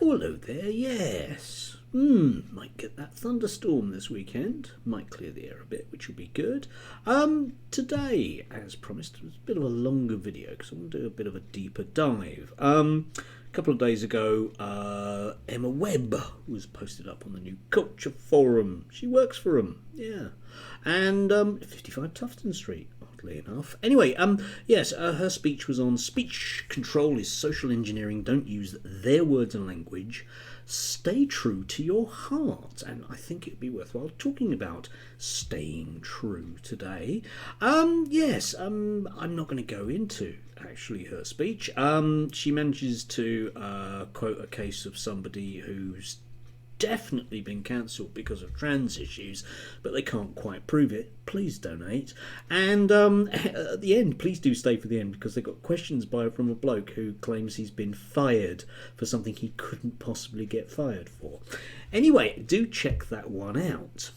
Oh, hello there, yes. Might get that thunderstorm this weekend. Might clear the air a bit, which will be good. Today, as promised, it was a bit of a longer video because I want to do a bit of a deeper dive. A couple of days ago, Emma Webb was posted up on the New Culture Forum. She works for them, yeah. And 55 Tufton Street, oddly enough. Anyway, yes, her speech was on speech control is social engineering. Don't use their words and language. Stay true to your heart. And I think it'd be worthwhile talking about staying true today. Yes, I'm not going to go into actually her speech. She manages to quote a case of somebody who's definitely been cancelled because of trans issues, but they can't quite prove it. Please donate. And at the end, please do stay for the end, because they've got questions from a bloke who claims he's been fired for something he couldn't possibly get fired for. Anyway, do check that one out.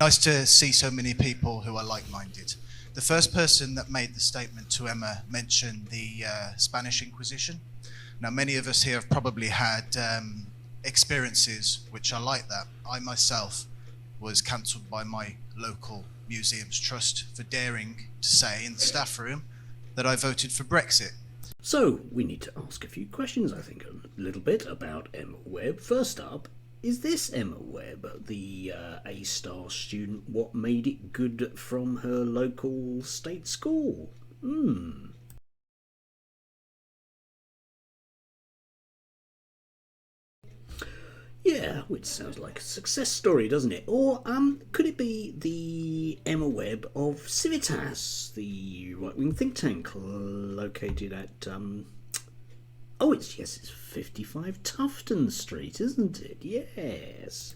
Nice to see so many people who are like-minded. The first person that made the statement to Emma mentioned the Spanish Inquisition. Now, many of us here have probably had experiences which are like that. I myself was cancelled by my local museums trust for daring to say in the staff room that I voted for Brexit. So we need to ask a few questions, I think, a little bit about Emma Webb. First up, is this Emma Webb, the A-star student, what made it good from her local state school? Yeah, which sounds like a success story, doesn't it? Or could it be the Emma Webb of Civitas, the right-wing think tank located at it's 55 Tufton Street, isn't it? Yes.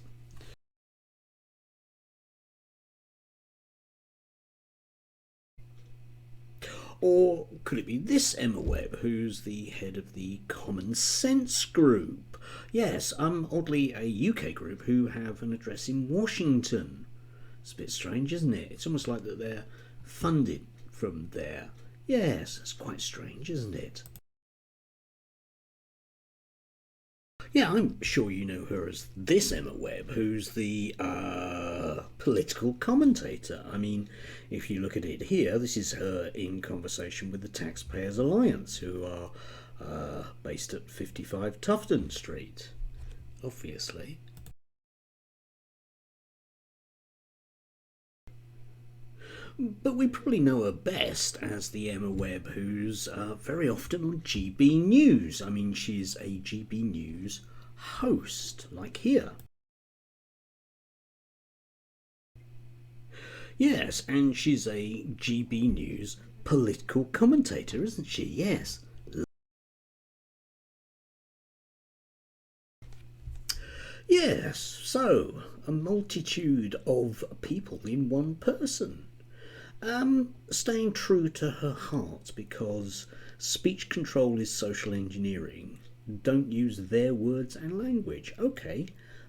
Or could it be this Emma Webb, who's the head of the Common Sense Group? Yes, oddly a UK group who have an address in Washington. It's a bit strange, isn't it? It's almost like that they're funded from there. Yes, it's quite strange, isn't it? Yeah, I'm sure you know her as this Emma Webb, who's the political commentator. I mean, if you look at it here, this is her in conversation with the Taxpayers Alliance, who are based at 55 Tufton Street, obviously. But we probably know her best as the Emma Webb who's very often on GB News. I mean, she's a GB News host, like here. Yes, and she's a GB News political commentator, isn't she? Yes. Yes, so a multitude of people in one person. Staying true to her heart, because speech control is social engineering. Don't use their words and language. Okay,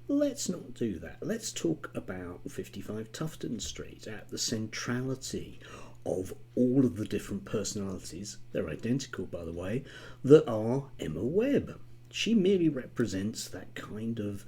let's not do that. Let's talk about 55 Tufton Street, at the centrality of all of the different personalities, they're identical by the way, that are Emma Webb. She merely represents that kind of,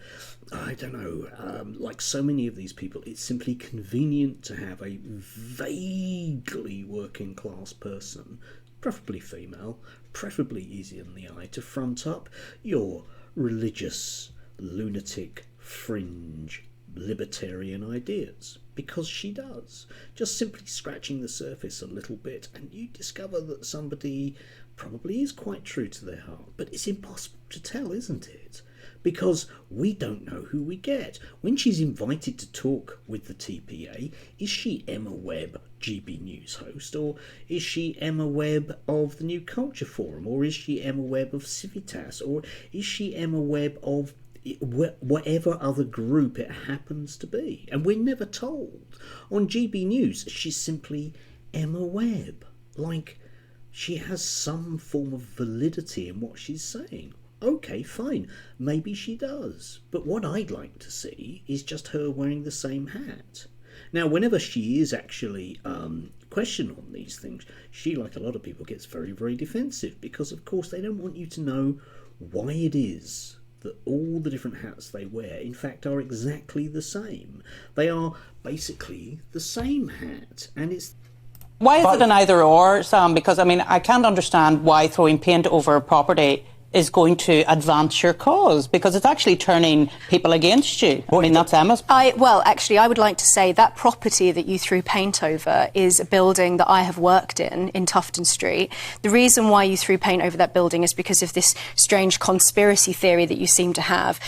I don't know, like so many of these people, it's simply convenient to have a vaguely working class person, preferably female, preferably easy in the eye, to front up your religious, lunatic, fringe, libertarian ideas. Because she does. Just simply scratching the surface a little bit, and you discover that somebody probably is quite true to their heart. But it's impossible to tell, isn't it? Because we don't know who we get. When she's invited to talk with the TPA, is she Emma Webb, GB News host, or is she Emma Webb of the New Culture Forum, or is she Emma Webb of Civitas, or is she Emma Webb of whatever other group it happens to be? And we're never told. On GB News, she's simply Emma Webb. Like, she has some form of validity in what she's saying. Okay, fine, maybe she does. But what I'd like to see is just her wearing the same hat. Now, whenever she is actually questioned on these things, she, like a lot of people, gets very, very defensive, because, of course, they don't want you to know why it is that all the different hats they wear, in fact, are exactly the same. They are basically the same hat, and it's... Why is it an either or, Sam? Because, I mean, I can't understand why throwing paint over a property is going to advance your cause, because it's actually turning people against you. I mean, that's Emma's point. Well, actually, I would like to say that property that you threw paint over is a building that I have worked in Tufton Street. The reason why you threw paint over that building is because of this strange conspiracy theory that you seem to have,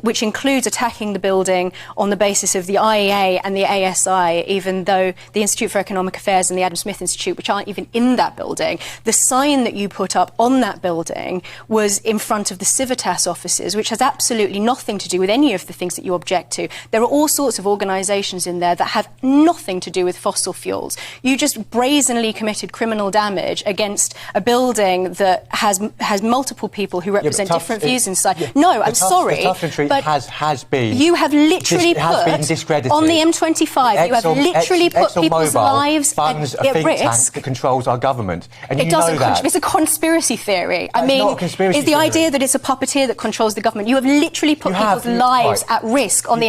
which includes attacking the building on the basis of the IEA and the ASI, even though the Institute for Economic Affairs and the Adam Smith Institute, which aren't even in that building, the sign that you put up on that building was in front of the Civitas offices, which has absolutely nothing to do with any of the things that you object to. There are all sorts of organisations in there that have nothing to do with fossil fuels. You just brazenly committed criminal damage against a building that has multiple people who represent different views inside. Yeah. No, I'm sorry, but has been. You have literally been discredited on the M25. You have literally put people's lives funds at a think risk. Tank that controls our government, and it you doesn't. know that. It's a conspiracy theory. That's not a conspiracy is the theory. idea that it's a puppeteer that controls the government. You have literally put people's lives at risk on the...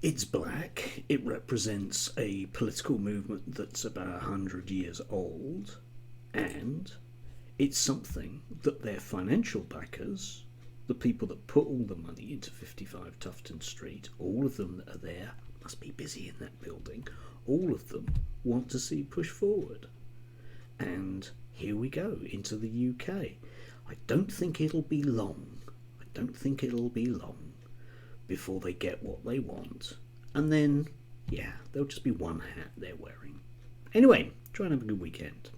It's black. It represents a political movement that's about 100 years old, and it's something that their financial backers, the people that put all the money into 55 Tufton Street, all of them that are there, must be busy in that building, all of them want to see push forward. And here we go, into the UK. I don't think it'll be long before they get what they want. And then, yeah, there'll just be one hat they're wearing. Anyway, try and have a good weekend.